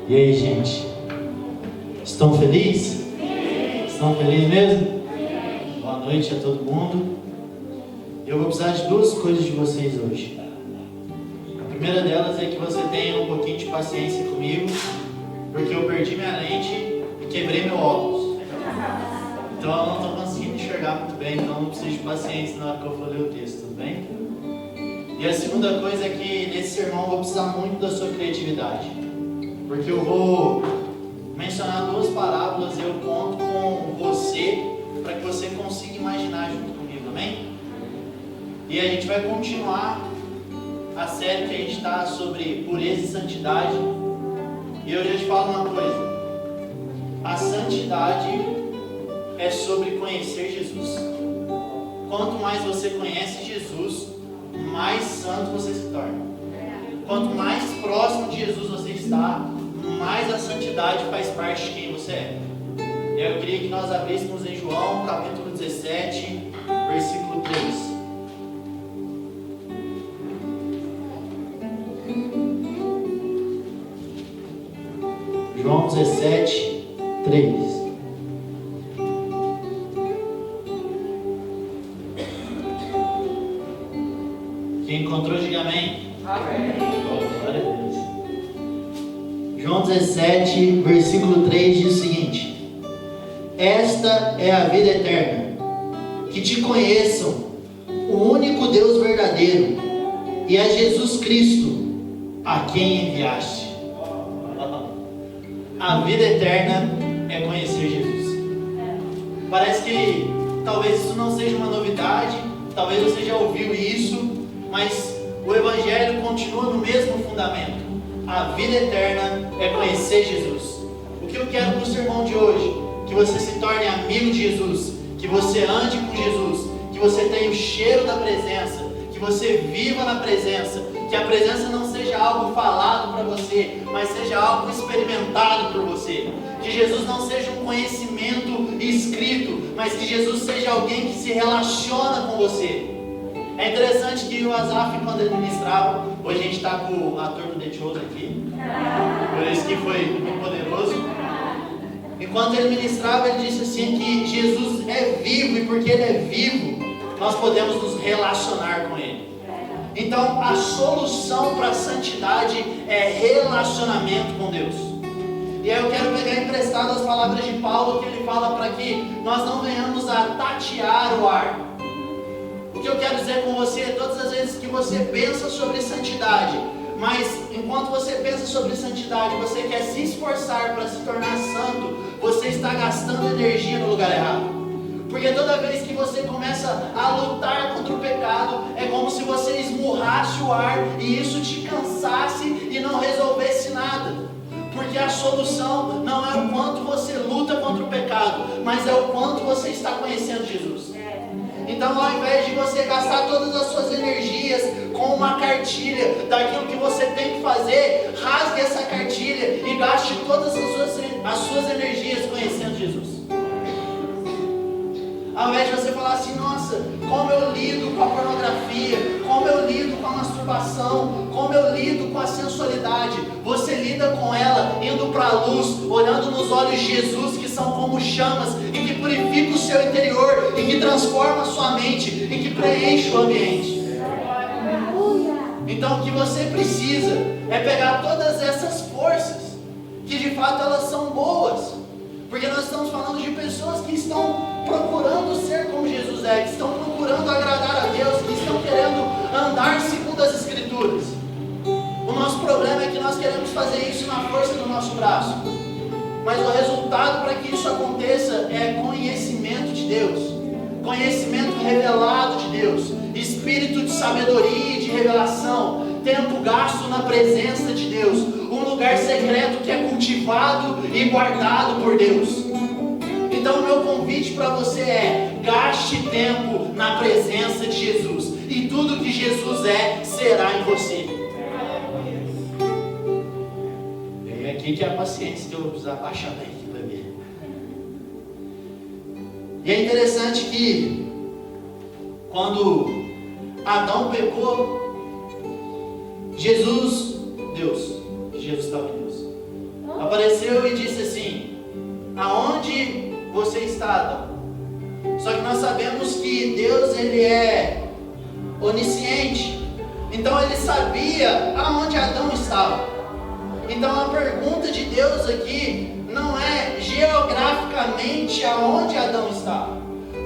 E aí, gente? Estão felizes? Estão felizes mesmo? Boa noite a todo mundo. Eu vou precisar de duas coisas de vocês hoje. A primeira delas é que você tenha um pouquinho de paciência comigo, porque eu perdi minha lente e quebrei meu óculos. Então eu não estou conseguindo enxergar muito bem, então não preciso de paciência na hora que eu for ler o texto, tudo bem? E a segunda coisa é que nesse sermão eu vou precisar muito da sua criatividade, porque eu vou mencionar duas parábolas e eu conto com você para que você consiga imaginar junto comigo, amém? E a gente vai continuar a série que a gente está sobre pureza e santidade. E eu já te falo uma coisa: a santidade é sobre conhecer Jesus. Quanto mais você conhece Jesus, mais santo você se torna. Quanto mais próximo de Jesus você está, mais a santidade faz parte de quem você é. Eu queria que nós abríssemos em João capítulo 17, versículo 3. João 17, 3. Quem encontrou, diga amém. Amém. Oh, glória a Deus. João 17, versículo 3 diz o seguinte: esta é a vida eterna, que te conheçam, o único Deus verdadeiro, e a Jesus Cristo, a quem enviaste. A vida eterna é conhecer Jesus. Parece que talvez isso não seja uma novidade, talvez você já ouviu isso, mas o Evangelho continua no mesmo fundamento. A vida eterna é conhecer Jesus. O que eu quero para o sermão de hoje? Que você se torne amigo de Jesus, que você ande com Jesus, que você tenha o cheiro da presença, que você viva na presença, que a presença não seja algo falado para você, mas seja algo experimentado por você. Que Jesus não seja um conhecimento escrito, mas que Jesus seja alguém que se relaciona com você. É interessante que o Azaf, quando ele ministrava, hoje a gente está com o ator do The Chosen aqui, por isso que foi muito poderoso. Enquanto ele ministrava, ele disse assim que Jesus é vivo, e porque ele é vivo, nós podemos nos relacionar com ele. Então a solução para a santidade é relacionamento com Deus. E aí eu quero pegar emprestado as palavras de Paulo, que ele fala para que nós não venhamos a tatear o ar. O que eu quero dizer com você é todas as vezes que você pensa sobre santidade, mas enquanto você pensa sobre santidade, você quer se esforçar para se tornar santo, você está gastando energia no lugar errado. Porque toda vez que você começa a lutar contra o pecado, é como se você esmurrasse o ar e isso te cansasse e não resolvesse nada. Porque a solução não é o quanto você luta contra o pecado, mas é o quanto você está conhecendo Jesus. Então, ao invés de você gastar todas as suas energias com uma cartilha daquilo que você tem que fazer, rasgue essa cartilha e gaste todas as suas energias conhecendo Jesus. Ao invés de você falar assim: nossa, como eu lido com a pornografia, como eu lido com a masturbação, como eu lido com a sensualidade, você lida com ela indo para a luz, olhando nos olhos de Jesus, que são como chamas e que purifica o seu interior, e que transforma a sua mente e que preenche o ambiente. Então o que você precisa é pegar todas essas forças, que de fato elas são boas, porque nós estamos falando de pessoas que estão procurando ser como Jesus é, que estão procurando agradar a Deus, que estão querendo andar segundo as Escrituras. O nosso problema é que nós queremos fazer isso na força do nosso braço, mas o resultado para que isso aconteça é conhecimento de Deus, conhecimento revelado de Deus, espírito de sabedoria e de revelação, tempo gasto na presença de Deus, um lugar secreto que é cultivado e guardado por Deus. Então o meu convite para você é: gaste tempo na presença de Jesus, e tudo que Jesus é, será em você. É aqui que é a paciência que eu vou precisar baixar bem aqui para ver. E é interessante que quando Adão pecou, Jesus estava em Deus. apareceu e disse assim: aonde você está, Adão? Só que nós sabemos que Deus, ele é onisciente, então ele sabia aonde Adão estava. Então a pergunta de Deus aqui não é geograficamente aonde Adão estava,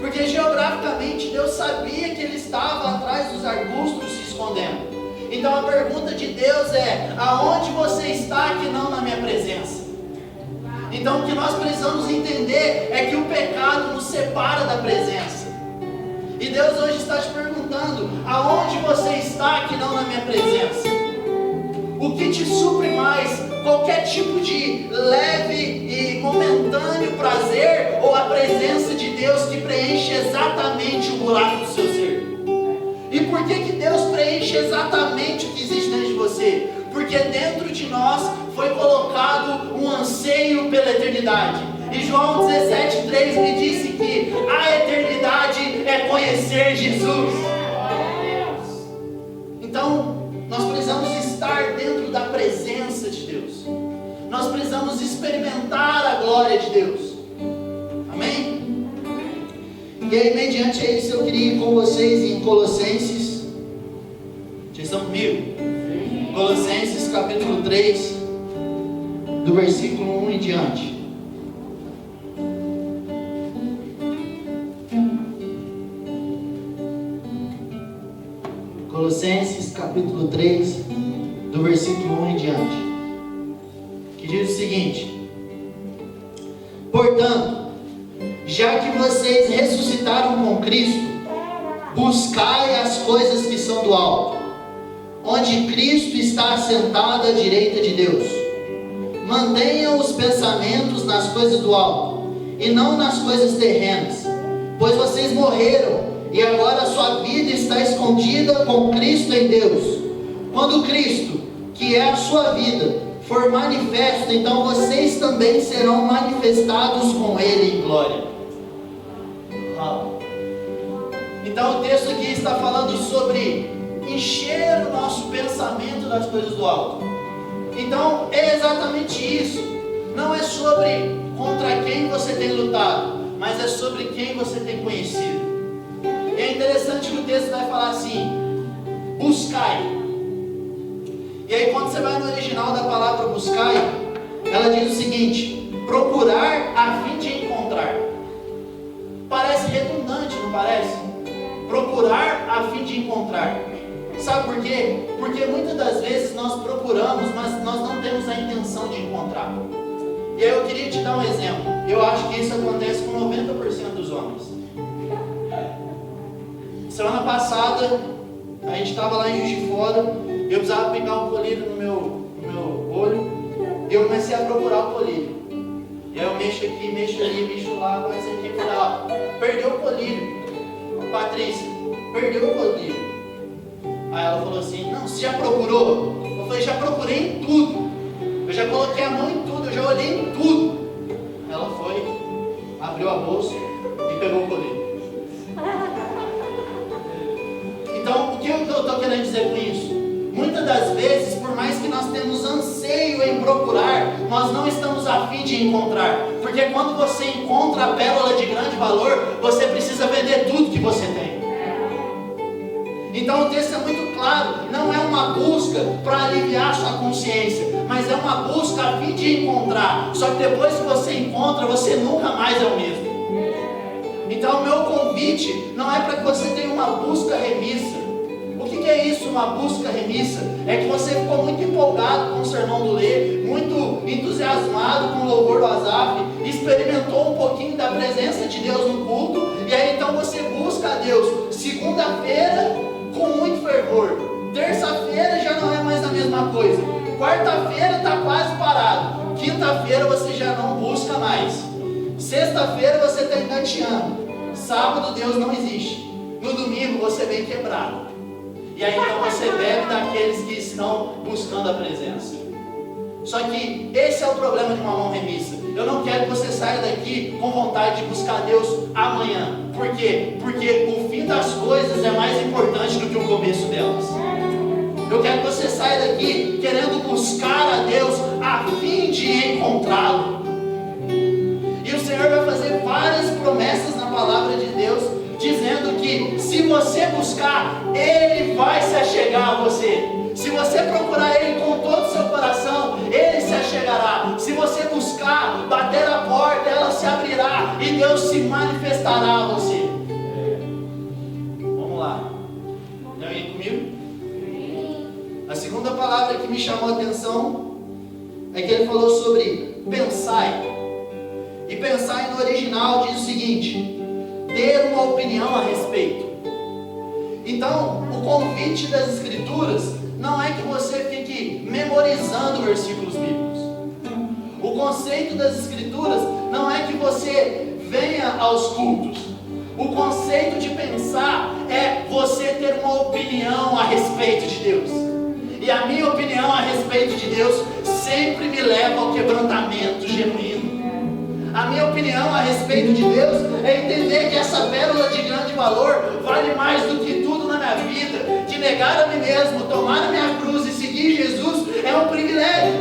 porque geograficamente Deus sabia que ele estava atrás dos arbustos se escondendo. Então a pergunta de Deus é: aonde você está que não na minha presença? Então o que nós precisamos entender é que o pecado nos separa da presença. E Deus hoje está te perguntando: aonde você está que não na minha presença? O que te supre mais? Qualquer tipo de leve e momentâneo prazer, ou a presença de Deus que preenche exatamente o buraco do seu ser? E por que Deus preenche exatamente o que existe dentro de você? Porque dentro de nós foi colocado um anseio pela eternidade. E João 17,3 me disse que a eternidade é conhecer Jesus. Então, nós precisamos estar dentro da presença de Deus. Nós precisamos experimentar a glória de Deus. Amém? E aí, mediante isso, eu queria ir com vocês em Colossenses. Vocês estão comigo? Colossenses capítulo 3, do versículo 1 em diante. Colossenses capítulo 3, do versículo 1 em diante, que diz o seguinte: portanto, já que vocês ressuscitaram com Cristo, buscai as coisas que são do alto, onde Cristo está assentado à direita de Deus. Mantenham os pensamentos nas coisas do alto, e não nas coisas terrenas, pois vocês morreram, e agora a sua vida está escondida com Cristo em Deus. Quando Cristo, que é a sua vida, for manifesto, então vocês também serão manifestados com Ele em glória. Então o texto aqui está falando sobre encher o nosso pensamento das coisas do alto. Então é exatamente isso. Não é sobre contra quem você tem lutado, mas é sobre quem você tem conhecido. E é interessante que o texto vai falar assim: buscai. E aí quando você vai no original da palavra buscai, ela diz o seguinte: procurar a fim de encontrar. Parece redundante, não parece? Procurar a fim de encontrar. Sabe por quê? Porque muitas das vezes nós procuramos, mas nós não temos a intenção de encontrar. E aí eu queria te dar um exemplo. Eu acho que isso acontece com 90% dos homens. Semana passada, a gente estava lá em Juiz de Fora, eu precisava pegar um colírio no meu olho, e eu comecei a procurar o colírio. E aí eu mexo aqui, mexo ali, mexo lá, comecei aqui e falei: ó, perdeu o colírio. Patrícia, perdeu o colírio. Aí ela falou assim: não, você já procurou? Eu falei: já procurei em tudo. Eu já coloquei a mão em tudo, eu já olhei em tudo. Ela foi, abriu a bolsa e pegou o colírio. Então, o que eu estou querendo dizer com isso? Muitas das vezes, por mais que nós temos anseio em procurar, nós não estamos a fim de encontrar. Porque quando você encontra a pérola de grande valor, você precisa vender tudo que você tem. Então o texto é muito claro, não é uma busca para aliviar sua consciência, mas é uma busca a fim de encontrar. Só que depois que você encontra, você nunca mais é o mesmo. Então o meu convite não é para que você tenha uma busca remissa. O que é isso, uma busca remissa? É que você ficou muito empolgado com o sermão do Lê, muito entusiasmado com o louvor do Asaf, experimentou um pouquinho da presença de Deus no culto, e aí então você busca a Deus segunda-feira com muito fervor, terça-feira já não é mais a mesma coisa, quarta-feira está quase parado, quinta-feira você já não busca mais, sexta-feira você está engateando, sábado Deus não existe, no domingo você vem quebrado, e aí então você bebe daqueles que estão buscando a presença. Só que esse é o problema de uma mão remissa. Eu não quero que você saia daqui com vontade de buscar Deus amanhã. Por quê? Porque o fim das coisas é mais importante do que o começo delas. Eu quero que você saia daqui querendo buscar a Deus a fim de encontrar encontrá-lo. E o Senhor vai fazer várias promessas na palavra de Deus, dizendo que se você buscar, Ele vai se achegar a você. Se você procurar Ele com todo o seu coração, Ele se achegará. Se você buscar, bater a porta, ela se abrirá e Deus se manifestará a você. Vamos lá. Estão aí comigo? A segunda palavra que me chamou a atenção é que ele falou sobre pensai. E pensai no original diz o seguinte: ter uma opinião a respeito. Então, o convite das Escrituras não é que você fique memorizando versículos bíblicos. O conceito das Escrituras não é que você venha aos cultos. O conceito de pensar é você ter uma opinião a respeito de Deus. E a minha opinião a respeito de Deus sempre me leva ao quebrantamento genuíno. A minha opinião a respeito de Deus é entender que essa pérola de grande valor vale mais do que tudo na minha vida. De negar a mim mesmo, tomar a minha cruz e seguir Jesus é um privilégio.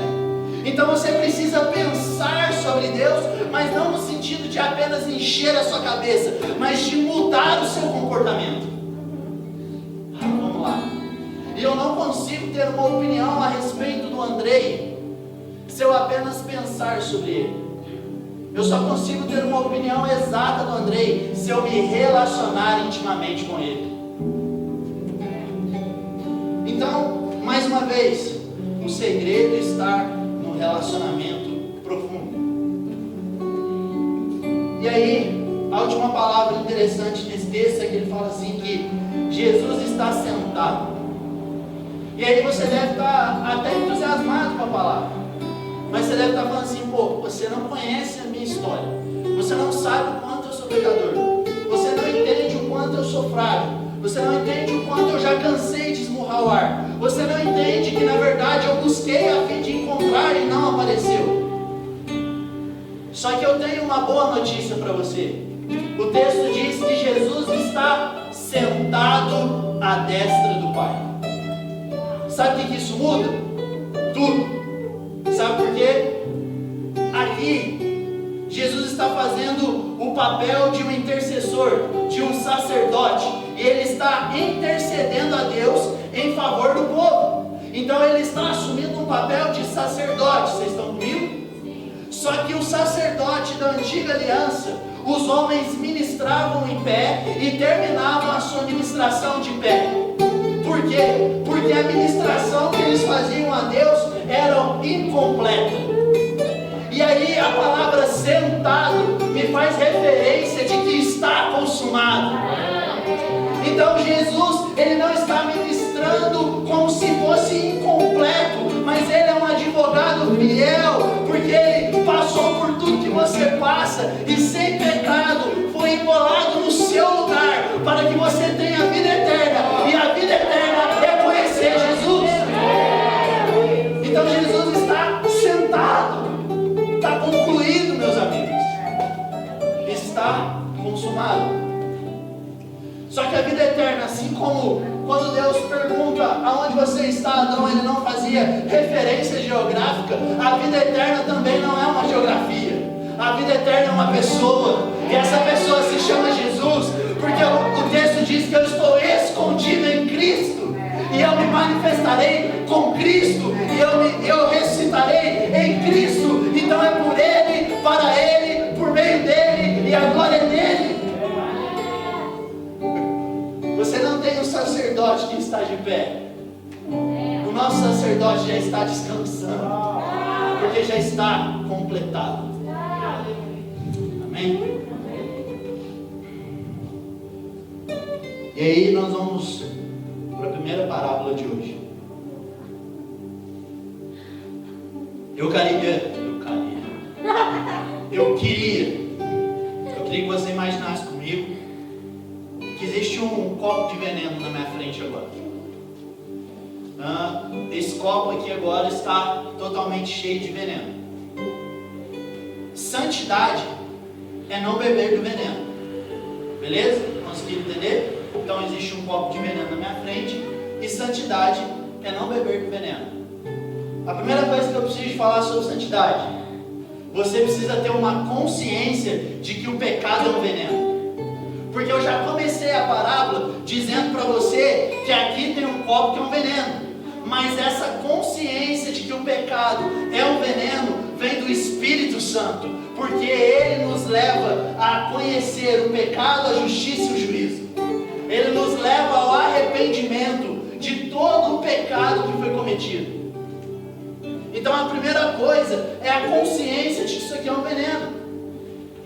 Então você precisa pensar sobre Deus, mas não no sentido de apenas encher a sua cabeça, mas de mudar o seu comportamento. Vamos lá. E eu não consigo ter uma opinião a respeito do Andrei se eu apenas pensar sobre ele. Eu só consigo ter uma opinião exata do Andrei se eu me relacionar intimamente com ele. Então, mais uma vez, o segredo está no relacionamento profundo. E aí, a última palavra interessante nesse texto é que ele fala assim que Jesus está sentado. E aí você deve estar até entusiasmado com a palavra. Mas você deve estar falando assim: pô, você não conhece a minha história. Você não sabe o quanto eu sou pecador. Você não entende o quanto eu sou frágil. Você não entende o quanto eu já cansei de esmurrar o ar. Você não entende que na verdade eu busquei a fim de encontrar e não apareceu. Só que eu tenho uma boa notícia para você. O texto diz que Jesus está sentado à destra do Pai. Sabe o que isso muda? Tudo. Sabe por quê? Aqui, Jesus está fazendo o papel de um intercessor, de um sacerdote. E ele está intercedendo a Deus em favor do povo. Então ele está assumindo um papel de sacerdote. Vocês estão comigo? Só que o sacerdote da antiga aliança, os homens ministravam em pé e terminavam a sua ministração de pé. Por quê? Porque a ministração que eles faziam a Deus era incompleta. E aí a palavra sentado me faz referência de que está consumado. Então Jesus, ele não está ministrando como se fosse incompleto, mas ele é um advogado fiel, porque ele passou por tudo que você passa e sem pecado foi imolado no seu lugar, para que você tenha a vida eterna. E a vida eterna é conhecer Jesus. Então Jesus está sentado. Está concluído, meus amigos. Está consumado. Só que a vida eterna, assim como quando Deus pergunta aonde você está, Adão, ele não fazia referência geográfica, a vida eterna também não é uma geografia. A vida eterna é uma pessoa, e essa pessoa se chama Jesus, porque o texto diz que eu estou escondido em Cristo, e eu me manifestarei com Cristo, e eu ressuscitarei em Cristo. Então é por Ele, para Ele, por meio dEle, e a glória é dEle. Você não tem um sacerdote que está de pé. O nosso sacerdote já está descansando, porque já está completado. Amém? E aí nós vamos para a primeira parábola de hoje. Eu queria que você imaginasse comigo que existe um copo de veneno na minha frente agora. Esse copo aqui agora está totalmente cheio de veneno. Santidade é não beber do veneno. Beleza? Conseguiram entender? Então existe um copo de veneno na minha frente, e santidade é não beber do veneno. A primeira coisa que eu preciso falar sobre santidade você precisa ter uma consciência de que o pecado é um veneno. Porque eu já comecei a parábola dizendo para você que aqui tem um copo que é um veneno. Mas essa consciência de que o pecado é um veneno vem do Espírito Santo. Porque Ele nos leva a conhecer o pecado, a justiça e o juízo. Ele nos leva ao arrependimento de todo o pecado que foi cometido. Então a primeira coisa é a consciência de que isso aqui é um veneno.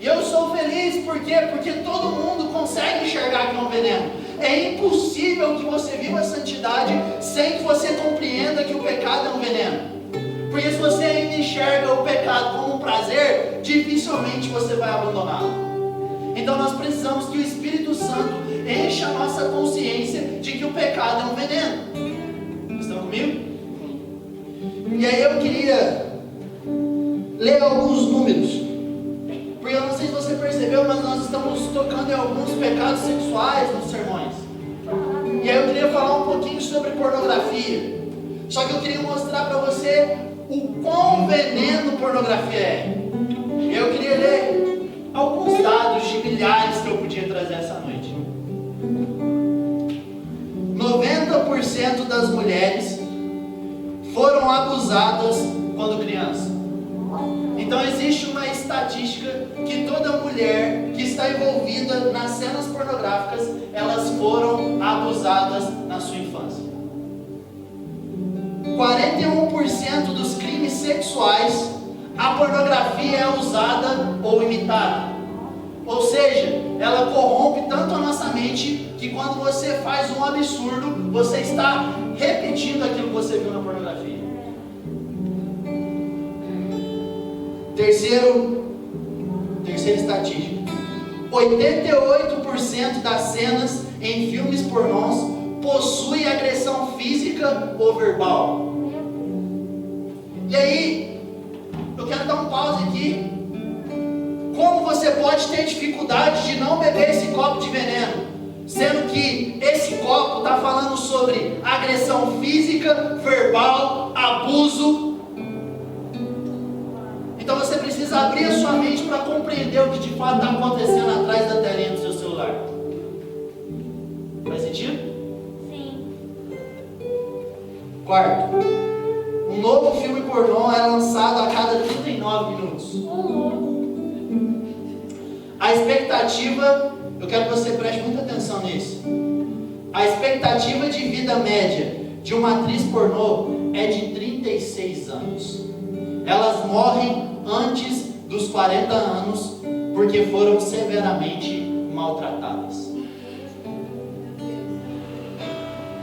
E eu sou feliz, por quê? Porque todo mundo consegue enxergar que é um veneno. É impossível que você viva a santidade sem que você compreenda que o pecado é um veneno. Porque se você ainda enxerga o pecado como um prazer, dificilmente você vai abandoná-lo. Então nós precisamos que o Espírito Santo encha a nossa consciência de que o pecado é um veneno. Estão comigo? E aí eu queria ler alguns números. Porque eu não sei se você percebeu, mas nós estamos tocando em alguns pecados sexuais nos sermões. E aí eu queria falar um pouquinho sobre pornografia. Só que eu queria mostrar para você o quão veneno pornografia é. E eu queria ler alguns dados de milhares que eu podia trazer essa noite. 90% das mulheres foram abusadas quando crianças. Então existe uma estatística que toda mulher que está envolvida nas cenas pornográficas, elas foram abusadas na sua infância. 41% dos crimes sexuais, a pornografia é usada ou imitada. Ou seja, ela corrompe tanto a nossa mente que quando você faz um absurdo, você está repetindo aquilo que você viu na pornografia. Terceira estatística: 88% das cenas em filmes pornôs possuem agressão física ou verbal. E aí, eu quero dar um pause aqui. Como você pode ter dificuldade de não beber esse copo de veneno, sendo que esse copo está falando sobre agressão física, verbal, abuso? Então você precisa abrir a sua mente para compreender o que de fato está acontecendo atrás da telinha do seu celular. Faz sentido? Sim. Quarto, um novo filme pornô é lançado a cada 39 minutos. A expectativa, eu quero que você preste muita atenção nisso. A expectativa de vida média de uma atriz pornô é de 36 anos. Elas morrem antes dos 40 anos porque foram severamente maltratadas.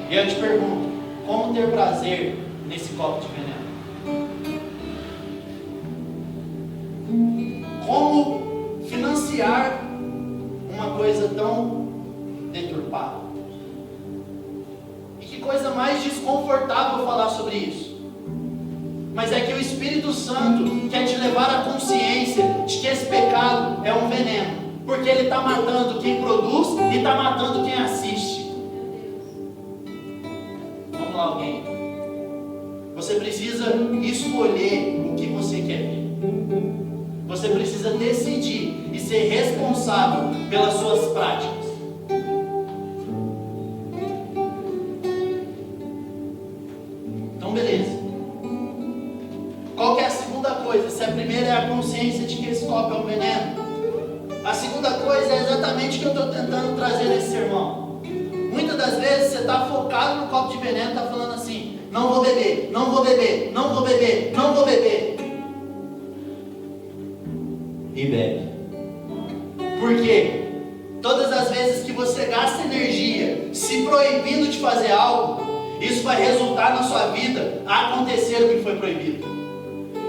E eu te pergunto, como ter prazer nesse copo de veneno? Como financiar uma coisa tão deturpada? E que coisa mais desconfortável falar sobre isso. Mas é que o Espírito Santo quer te levar à consciência de que esse pecado é um veneno. Porque ele está matando quem produz e está matando quem assiste. Vamos lá, alguém. Você precisa escolher o que você quer ver. Você precisa decidir e ser responsável pelas suas práticas. Então, beleza. Qual que é a segunda coisa? Se a primeira é a consciência de que esse copo é um veneno, a segunda coisa é exatamente o que eu estou tentando trazer nesse sermão. Muitas das vezes você está focado no copo de veneno, está falando assim: não vou beber, não vou beber, não vou beber, não vou beber. E bebe. Por quê? Todas as vezes que você gasta energia se proibindo de fazer algo, isso vai resultar na sua vida a acontecer o que foi proibido.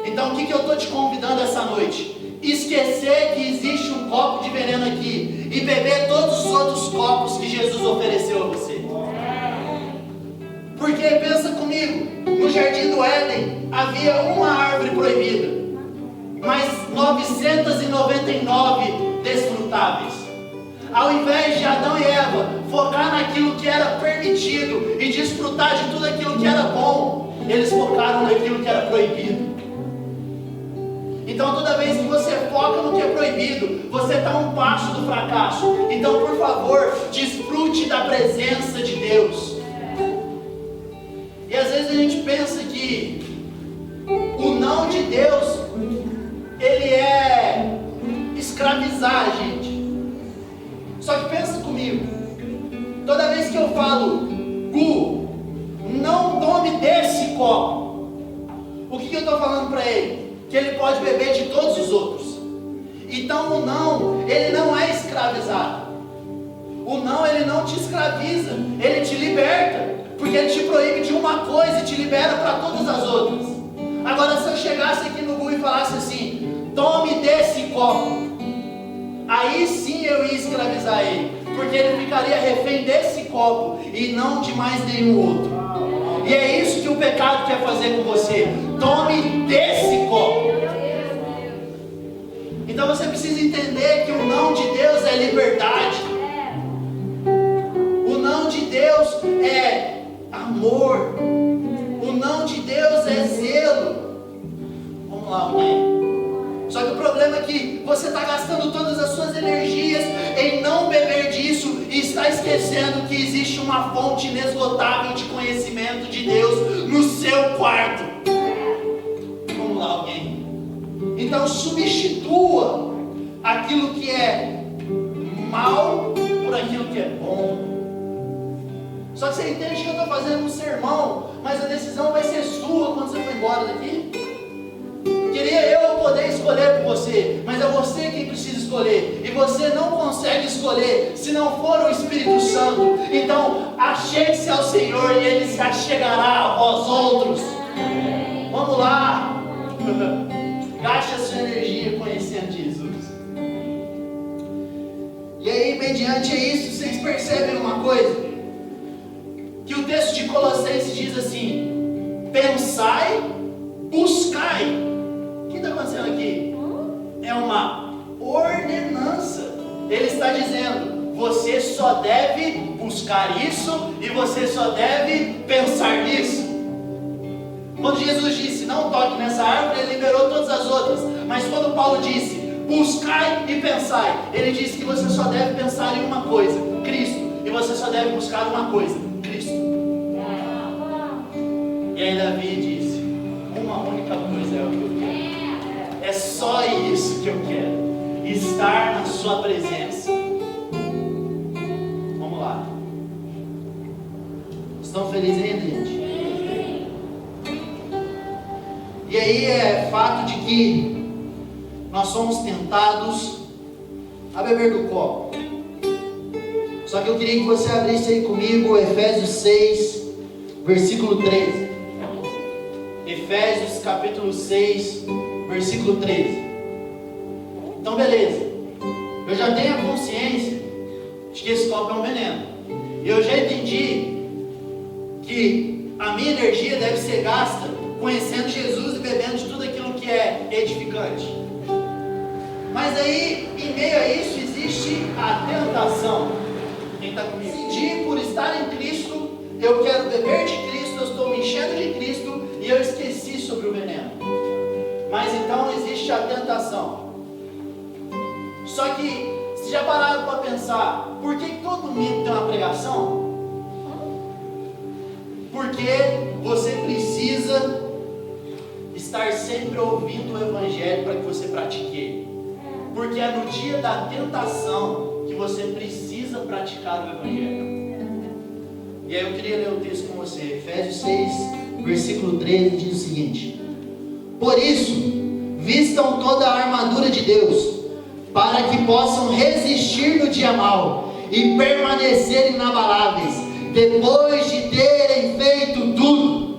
Então o que eu estou te convidando essa noite? Esquecer que existe um copo de veneno aqui e beber todos os outros copos que Jesus ofereceu a você. Porque pensa comigo, no jardim do Éden havia uma árvore proibida, mas 999 desfrutáveis. Ao invés de Adão e Eva focar naquilo que era permitido e desfrutar de tudo aquilo que era bom, eles focaram naquilo que era proibido. Então toda vez que você foca no que é proibido, você está um passo do fracasso. Então, por favor, desfrute da presença de Deus. E às vezes a gente pensa que o não de Deus, ele é escravizar a gente. Só que pensa comigo, toda vez que eu falo, Gu, não tome desse copo, o que eu estou falando para ele? Que ele pode beber de todos os outros. Então o não, ele não é escravizado. O não, ele não te escraviza, ele te liberta, porque ele te proíbe de uma coisa e te libera para todas as outras. Agora, se eu chegasse aqui no Gu e falasse assim, tome desse copo, aí sim eu ia escravizar ele, porque ele ficaria refém desse copo e não de mais nenhum outro. E é isso que o pecado quer fazer com você. Tome desse copo. Então você precisa entender que o não de Deus é liberdade. O não de Deus é amor. O não de Deus é zelo. Vamos lá, alguém. Só que o problema é que você está gastando todas as suas energias em não beber disso e está esquecendo que existe uma fonte inesgotável de conhecimento de Deus no seu quarto. Vamos lá, alguém. Então substitua aquilo que é mal por aquilo que é bom. Só que você entende que eu estou fazendo um sermão, mas a decisão vai ser sua quando você for embora daqui. Queria eu poder escolher por você, mas é você quem precisa escolher, e você não consegue escolher se não for o Espírito Santo. Então achegue-se ao Senhor e Ele se achegará a vós outros. Vamos lá. Gaste a sua energia conhecendo Jesus. E aí, mediante isso, vocês percebem uma coisa? Que o texto de Colossenses diz assim: pensai, buscai. O que está acontecendo aqui? É uma ordenança. Ele está dizendo, você só deve buscar isso e você só deve pensar nisso. Quando Jesus disse, não toque nessa árvore, ele liberou todas as outras. Mas quando Paulo disse, buscai e pensai, ele disse que você só deve pensar em uma coisa, Cristo. E você só deve buscar uma coisa, Cristo. E aí Davi disse, uma única coisa é o que eu quero. É só isso que eu quero, estar na sua presença. Vamos lá. Estão felizes ainda, gente? E aí é fato de que nós somos tentados a beber do copo. Só que eu queria que você abrisse aí comigo Efésios 6, versículo 13. Efésios capítulo 6, versículo 13. Então beleza, eu já tenho a consciência de que esse copo é um veneno. E eu já entendi que a minha energia deve ser gasta conhecendo Jesus e bebendo de tudo aquilo que é edificante. Mas aí, em meio a isso, existe a tentação. Quem está comigo? Decidir por estar em Cristo, eu quero beber de Cristo, eu estou me enchendo de Cristo e eu esqueci sobre o veneno. Mas então existe a tentação. Só que, vocês já pararam para pensar, por que todo domingo tem uma pregação? Porque você precisa estar sempre ouvindo o Evangelho para que você pratique ele. Porque é no dia da tentação que você precisa praticar o Evangelho. E aí eu queria ler o texto com você. Efésios 6, versículo 13 diz o seguinte: por isso, vistam toda a armadura de Deus, para que possam resistir no dia mau e permanecer inabaláveis, depois de terem feito tudo.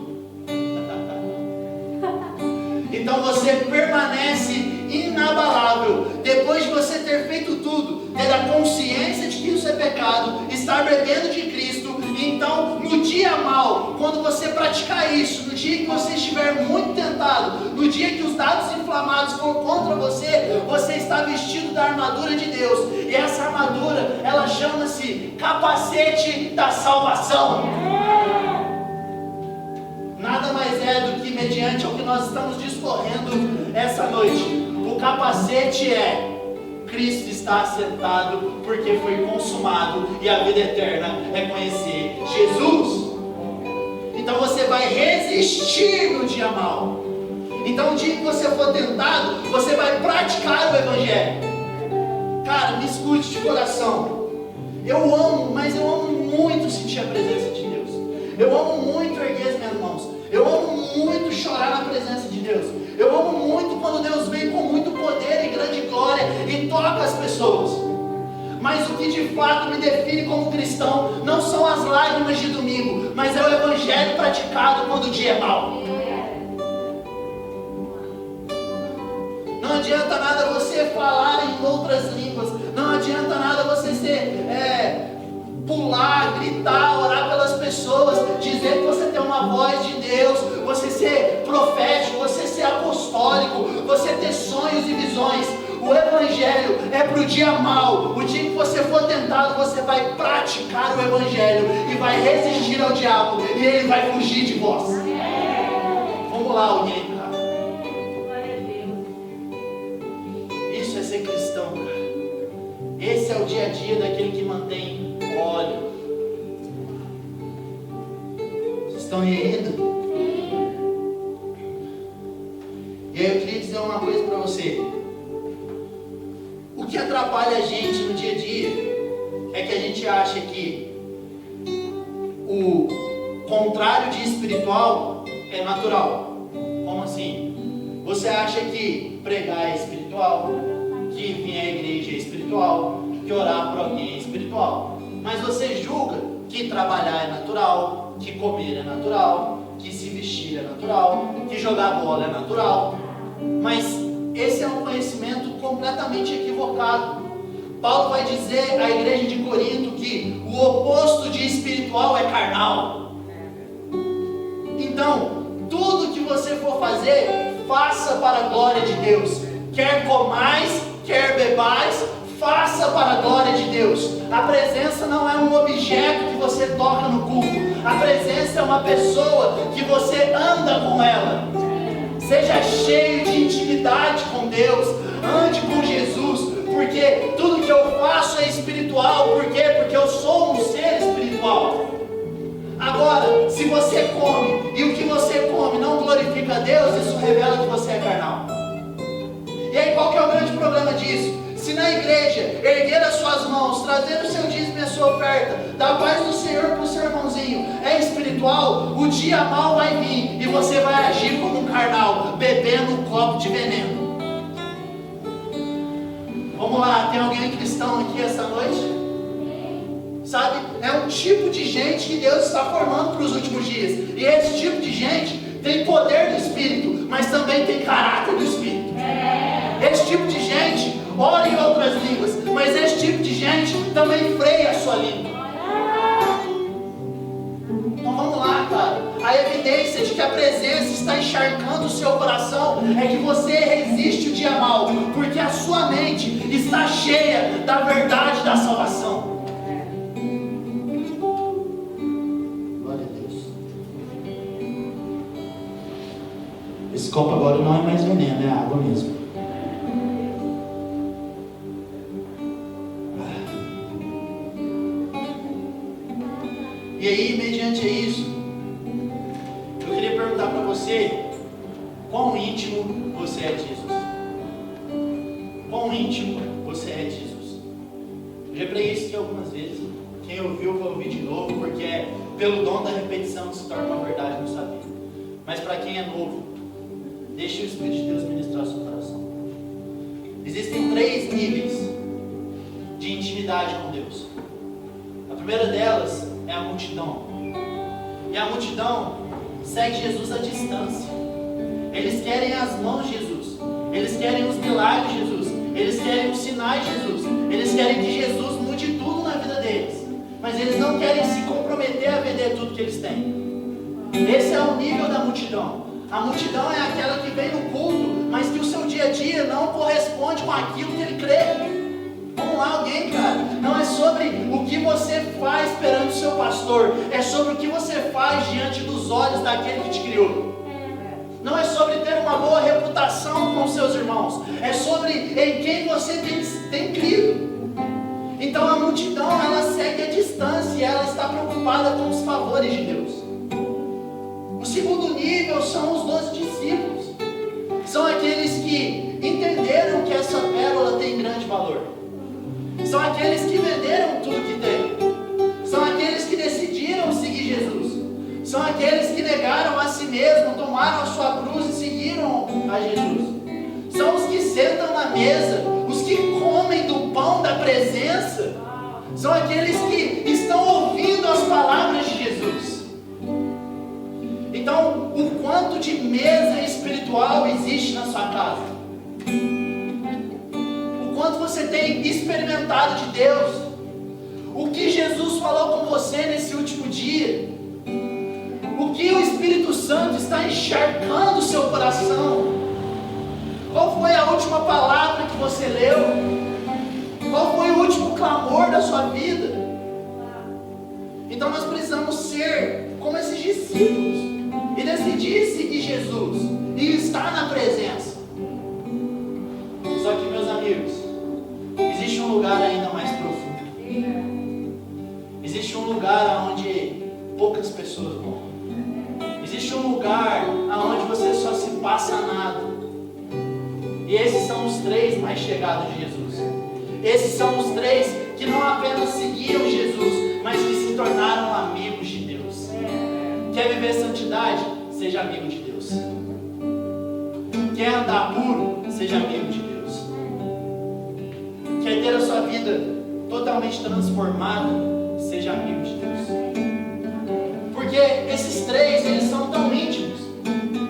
Então você permanece inabalável, depois de você ter feito tudo, ter a consciência de que isso é pecado, estar bebendo de Cristo. Então no dia mau, quando você praticar isso, no dia que você estiver muito tentado, no dia que os dados inflamados for contra você, você está vestido da armadura de Deus. E essa armadura, ela chama-se capacete da salvação. Nada mais é do que mediante ao que nós estamos discorrendo essa noite, capacete é: Cristo está assentado porque foi consumado, e a vida eterna é conhecer Jesus. Então você vai resistir no dia mau. Então o dia que você for tentado, você vai praticar o Evangelho. Cara, me escute de coração. Eu amo, mas eu amo muito sentir a presença de Deus. Eu amo muito erguer as minhas mãos. Eu amo muito chorar na presença de Deus. Eu amo muito quando Deus vem com muito poder e grande glória e toca as pessoas. Mas o que de fato me define como cristão não são as lágrimas de domingo, mas é o Evangelho praticado quando o dia é mau. Não adianta nada você falar em outras línguas. Não adianta nada você pular, gritar, orar pelas pessoas, dizer que você tem uma voz de Deus, você ser profético, você ser apostólico, você ter sonhos e visões. O Evangelho é para o dia mau. O dia que você for tentado, você vai praticar o Evangelho e vai resistir ao diabo, e ele vai fugir de vós. Vamos lá, alguém, cara. Isso é ser cristão, cara. Esse é o dia a dia daquele que mantém óleo. Vocês estão rindo? E aí eu queria dizer uma coisa para você. O que atrapalha a gente no dia a dia é que a gente acha que o contrário de espiritual é natural. Como assim? Você acha que pregar é espiritual, que vir à igreja é espiritual, que orar por alguém é espiritual. Mas você julga que trabalhar é natural, que comer é natural, que se vestir é natural, que jogar bola é natural. Mas esse é um conhecimento completamente equivocado. Paulo vai dizer à igreja de Corinto que o oposto de espiritual é carnal. Então, tudo que você for fazer, faça para a glória de Deus. Quer comais, quer bebais, faça para a glória de Deus. A presença não é um objeto que você toca no culto. A presença é uma pessoa que você anda com ela. Seja cheio de intimidade com Deus. Ande com Jesus. Porque tudo que eu faço é espiritual. Por quê? Porque eu sou um ser espiritual. Agora, se você come e o que você come não glorifica a Deus, isso revela que você é carnal. E aí qual que é o grande problema disso? Se na igreja erguer as suas mãos, trazer o seu dízimo e a sua oferta, dar a paz do Senhor para o seu irmãozinho, é espiritual, o dia mau vai vir e você vai agir como um carnal, bebendo um copo de veneno. Vamos lá, tem alguém cristão aqui essa noite? Sabe, é um tipo de gente que Deus está formando para os últimos dias. E esse tipo de gente tem poder do Espírito, mas também tem caráter do Espírito. Esse tipo de gente ora em outras línguas, mas esse tipo de gente também freia a sua língua. Então vamos lá, cara. A evidência de que a presença está encharcando o seu coração é que você resiste o dia mau, porque a sua mente está cheia da verdade da salvação. Glória a Deus. Esse copo agora não é mais veneno, é água mesmo. E aí, mediante isso, eu queria perguntar para você, quão íntimo você é de Jesus? Quão íntimo você é de Jesus? Eu já preguei isso aqui algumas vezes. Quem ouviu, vai ouvir de novo, porque pelo dom da repetição se torna uma verdade no saber. Mas para quem é novo, deixe o Espírito de Deus ministrar o seu coração. Existem 3 níveis de intimidade com Deus. A primeira delas é a multidão. E a multidão segue Jesus à distância. Eles querem as mãos de Jesus. Eles querem os milagres de Jesus. Eles querem os sinais de Jesus. Eles querem que Jesus mude tudo na vida deles. Mas eles não querem se comprometer a vender tudo que eles têm. Esse é o nível da multidão. A multidão é aquela que vem no culto, mas que o seu dia a dia não corresponde com aquilo que ele crê. Vamos lá, alguém, cara. Não é sobre o que você faz perante o seu pastor, é sobre o que você faz diante dos olhos daquele que te criou. Não é sobre ter uma boa reputação com seus irmãos, é sobre em quem você tem crido. Então a multidão, ela segue a distância e ela está preocupada com os favores de Deus. O segundo nível são os 12 discípulos. São aqueles que entenderam que essa pérola tem grande valor. São aqueles que venderam tudo que têm. São aqueles que decidiram seguir Jesus. São aqueles que negaram a si mesmo, tomaram a sua cruz e seguiram a Jesus. São os que sentam na mesa, os que comem do pão da presença. São aqueles que estão ouvindo as palavras de Jesus. Então, o quanto de mesa espiritual existe na sua casa? O quanto você tem experimentado de Deus? O que Jesus falou com você nesse último dia? O que o Espírito Santo está encharcando o seu coração? Qual foi a última palavra que você leu? Qual foi o último clamor da sua vida? Então nós precisamos ser como esses discípulos e decidir seguir Jesus e estar na presença. Só que, meus amigos, existe um lugar ainda mais profundo. Existe um lugar onde poucas pessoas vão. Existe um lugar onde você só se passa nada. E esses são os 3 mais chegados de Jesus. Esses são os 3 que não apenas seguiam Jesus, mas que se tornaram amigos de Deus. Quer viver santidade? Seja amigo de Deus. Quer andar puro? Seja amigo de Deus. Quer ter a sua vida totalmente transformada? Seja amigo de Deus. Porque esses 3, eles são tão íntimos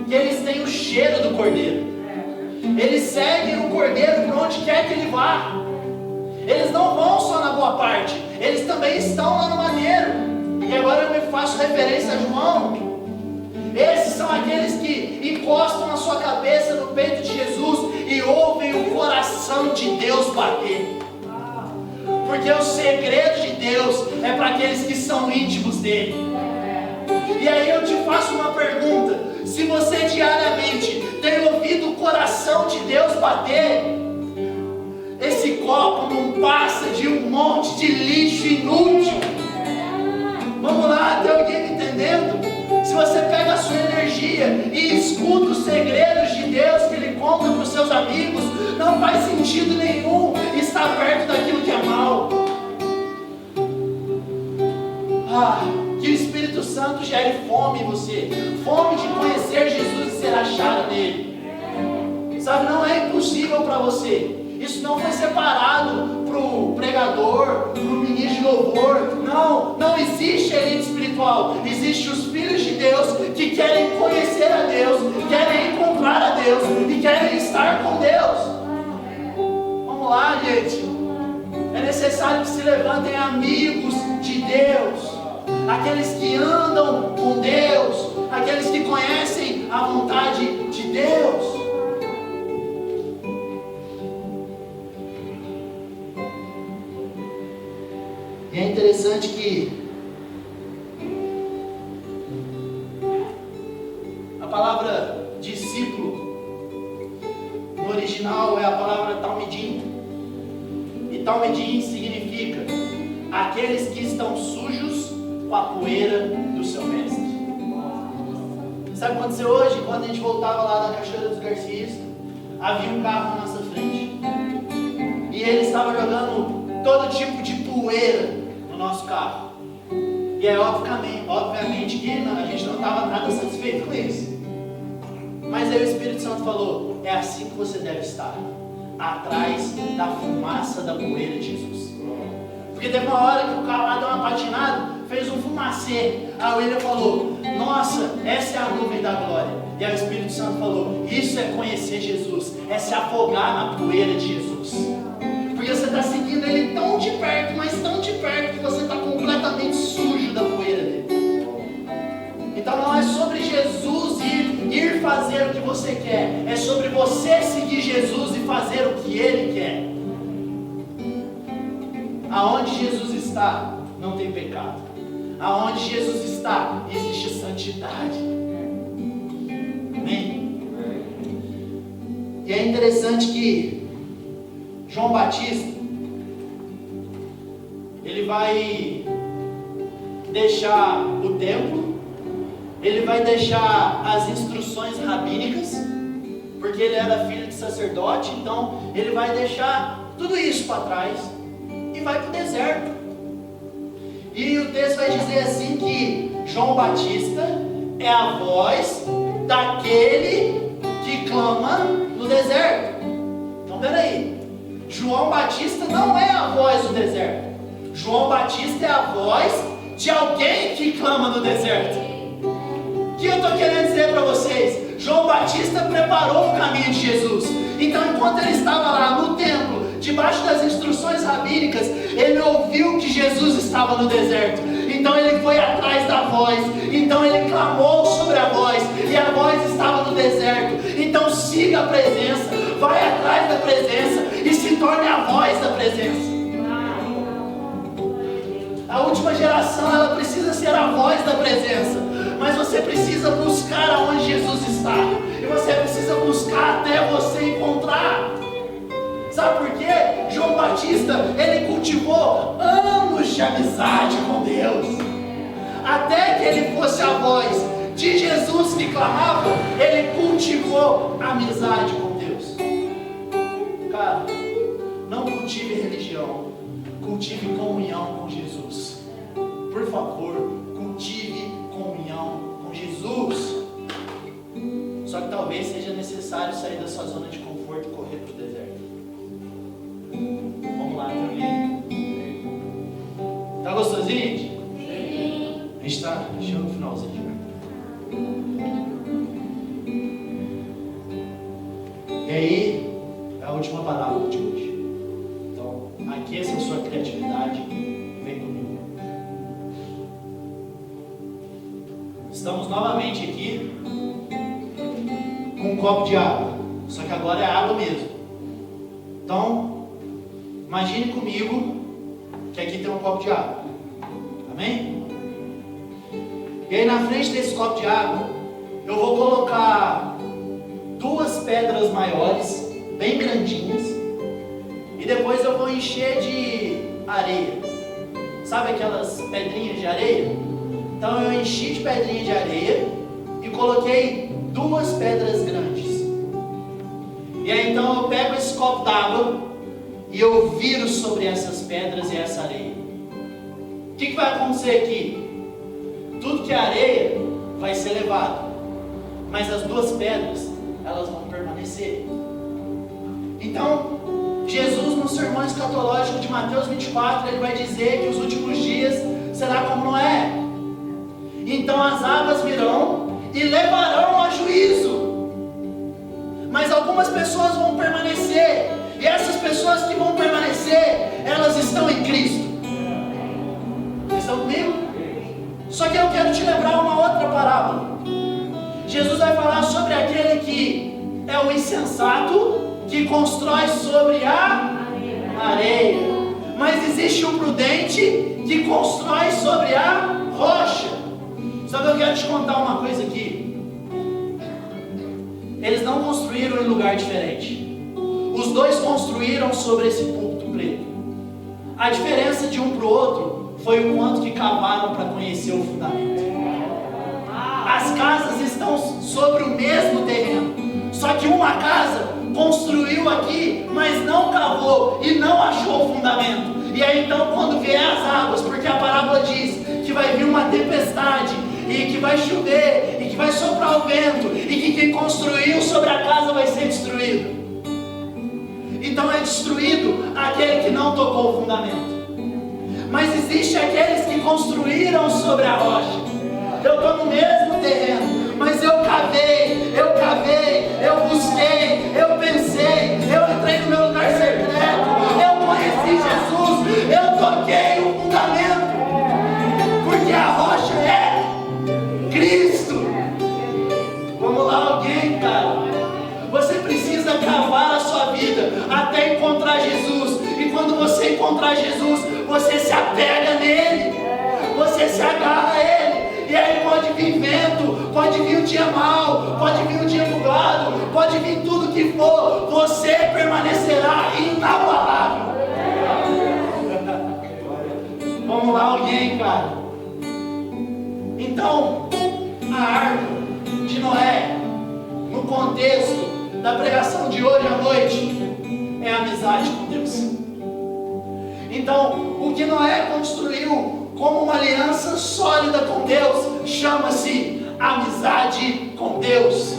que eles têm o cheiro do Cordeiro. Eles seguem o Cordeiro para onde quer que ele vá. Eles não vão só na boa parte, eles também estão lá no madeiro. E agora eu me faço referência a João. Esses são aqueles que encostam a sua cabeça no peito de Jesus e ouvem o coração de Deus bater. Porque o segredo de Deus é para aqueles que são íntimos dele. E aí eu te faço uma pergunta: se você diariamente tem ouvido o coração de Deus bater, esse copo não passa de um monte de lixo inútil. Vamos lá, tem alguém me entendendo? Se você pega a sua energia e escuta os segredos de Deus que Ele conta para os seus amigos, não faz sentido nenhum estar perto daquilo que é mal. Que o Espírito Santo gere fome em você, fome de conhecer Jesus e ser achado nele. Sabe, não é impossível para você. Isso não foi separado para o pregador, para o ministro de louvor. Não existe elite espiritual. Existem os filhos de Deus que querem conhecer a Deus, querem encontrar a Deus e querem estar com Deus. Vamos lá, gente. É necessário que se levantem amigos de Deus, aqueles que andam com Deus, aqueles que conhecem a vontade de Deus. E é interessante que a palavra discípulo no original é a palavra talmidim. E talmidim significa aqueles que estão sujos com a poeira do seu mestre. Sabe o que aconteceu hoje? Quando a gente voltava lá da Cachoeira dos Garcias, havia um carro na nossa frente. E ele estava jogando todo tipo de poeira no nosso carro. E é obviamente que a gente não estava nada satisfeito com isso. Mas aí o Espírito Santo falou: é assim que você deve estar, atrás da fumaça da poeira de Jesus. Porque teve uma hora que o carro lá deu uma patinada, fez um fumacê. Aí o William falou: nossa, essa é a nuvem da glória. E aí o Espírito Santo falou: isso é conhecer Jesus, é se afogar na poeira de Jesus. Porque você está seguindo Ele tão de perto, mas tão de perto, que você está completamente sujo da poeira dele. Então não é sobre Jesus ir fazer o que você quer, é sobre você seguir Jesus e fazer o que Ele quer. Aonde Jesus está, não tem pecado. Aonde Jesus está, existe santidade. Amém? E é interessante que João Batista, ele vai deixar o templo, ele vai deixar as instruções rabínicas, porque ele era filho de sacerdote, então ele vai deixar tudo isso para trás e vai para o deserto. E o texto vai dizer assim que João Batista é a voz daquele que clama no deserto. Então peraí, João Batista não é a voz do deserto. João Batista é a voz de alguém que clama no deserto. O que eu estou querendo dizer para vocês? João Batista preparou o caminho de Jesus. Então enquanto ele estava lá no templo, debaixo das instruções rabínicas, ele ouviu que Jesus estava no deserto. Então ele foi atrás da voz. Então ele clamou sobre a voz. E a voz estava no deserto. Então siga a presença. Vai atrás da presença. E se torne a voz da presença. A última geração, ela precisa ser a voz da presença. Mas você precisa buscar aonde Jesus está. E você precisa buscar até você encontrar. Sabe por quê? João Batista, ele cultivou anos de amizade com Deus. Até que ele fosse a voz de Jesus que clamava, ele cultivou amizade com Deus. Cara, não cultive religião, cultive comunhão com Jesus. Por favor, cultive comunhão com Jesus. Só que talvez seja necessário sair da sua zona de conforto e correr para o deserto. Vamos lá, também. Tá gostosinho, gente? Sim. A gente está chegando no finalzinho. E aí, é a última palavra de hoje. Então, aqueça a sua criatividade. Vem comigo. Estamos novamente aqui com um copo de água. Só que agora é água mesmo. Então, imagine comigo que aqui tem um copo de água. Amém? E aí na frente desse copo de água, eu vou colocar 2 pedras maiores, bem grandinhas. E depois eu vou encher de areia. Sabe aquelas pedrinhas de areia? Então eu enchi de pedrinha de areia e coloquei 2 pedras grandes. E aí então eu pego esse copo d'água e eu viro sobre essas pedras e essa areia. O que vai acontecer aqui? Tudo que é areia vai ser levado, mas as 2 pedras, elas vão permanecer. Então, Jesus no sermão escatológico de Mateus 24, ele vai dizer que os últimos dias será como Noé. Então as águas virão e levarão a juízo. Mas algumas pessoas vão permanecer. E essas pessoas que vão permanecer, elas estão em Cristo. Vocês estão comigo? Só que eu quero te lembrar uma outra parábola. Jesus vai falar sobre aquele que é o insensato, que constrói sobre a areia. Mas existe o prudente, que constrói sobre a rocha. Só que eu quero te contar uma coisa aqui. Eles não construíram em lugar diferente. Os 2 construíram sobre esse púlpito preto. A diferença de um para o outro foi o quanto que cavaram para conhecer o fundamento. As casas estão sobre o mesmo terreno. Só que uma casa construiu aqui, mas não cavou e não achou o fundamento. E aí então quando vier as águas, porque a parábola diz que vai vir uma tempestade, e que vai chover, e que vai soprar o vento, e que quem construiu sobre a casa vai ser destruído. Então é destruído aquele que não tocou o fundamento. Mas existe aqueles que construíram sobre a rocha. Eu estou no mesmo terreno, mas eu cavei, eu busquei, eu pensei, eu entrei no meu lugar secreto, eu conheci Jesus, eu toquei o fundamento, porque a rocha é Cristo. Vamos lá, alguém, cara. Você precisa cavar a sua vida até encontrar Jesus. E quando você encontrar Jesus, você se apega nele, você se agarra a ele. E aí pode vir vento, pode vir um dia mau, pode vir um dia nublado, pode vir tudo que for, você permanecerá inabalável. Então, a arca de Noé, no contexto da pregação de hoje à noite, é a amizade com Deus. Então, o que Noé construiu como uma aliança sólida com Deus chama-se amizade com Deus,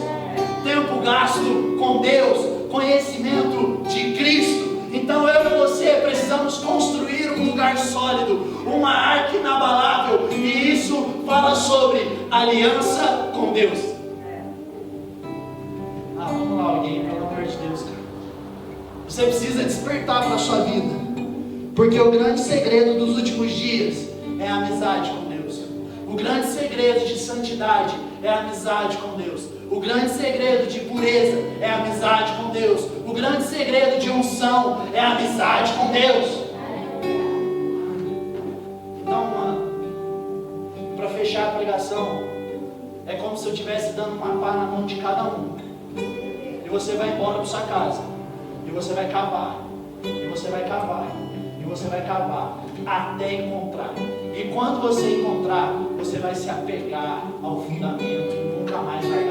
tempo gasto com Deus, conhecimento de Cristo. Então eu e você precisamos construir um lugar sólido, uma arca inabalável, e isso fala sobre aliança com Deus. Vamos lá, alguém, pelo amor de Deus, cara. Você precisa despertar para a sua vida, porque o grande segredo dos últimos dias é a amizade com Deus. O grande segredo de santidade é a amizade com Deus. O grande segredo de pureza é a amizade com Deus. O grande segredo de unção é a amizade com Deus. Então, mano, para fechar a pregação, é como se eu estivesse dando uma pá na mão de cada um. E você vai embora para sua casa. E você vai cavar. E você vai cavar. E você vai cavar até encontrar. E quando você encontrar, você vai se apegar ao fundamento e nunca mais vai